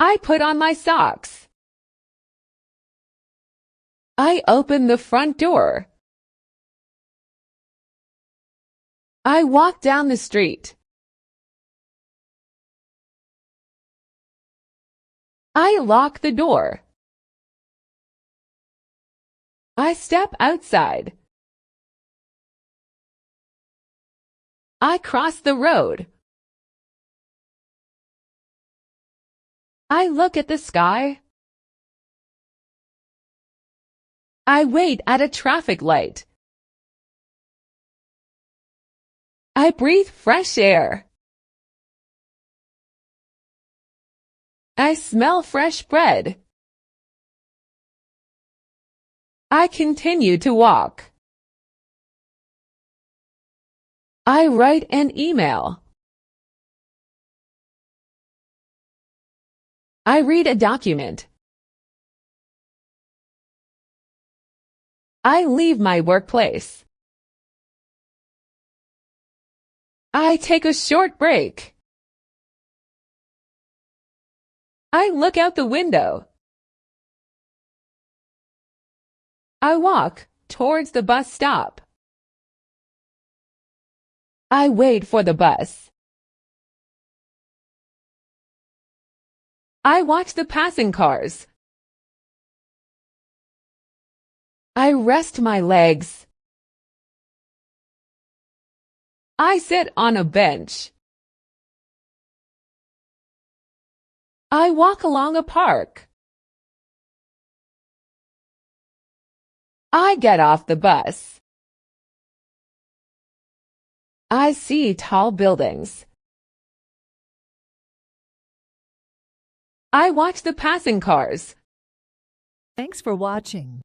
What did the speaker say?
I put on my socks. I open the front door. I walk down the street. I lock the door. I step outside. I cross the road. I look at the sky. I wait at a traffic light. I breathe fresh air. I smell fresh bread. I continue to walk. I write an email. I read a document. I leave my workplace. I take a short break. I look out the window. I walk towards the bus stop. I wait for the bus. I watch the passing cars. I rest my legs. I sit on a bench. I walk along a park. I get off the bus. I see tall buildings. I watch the passing cars. Thanks for watching.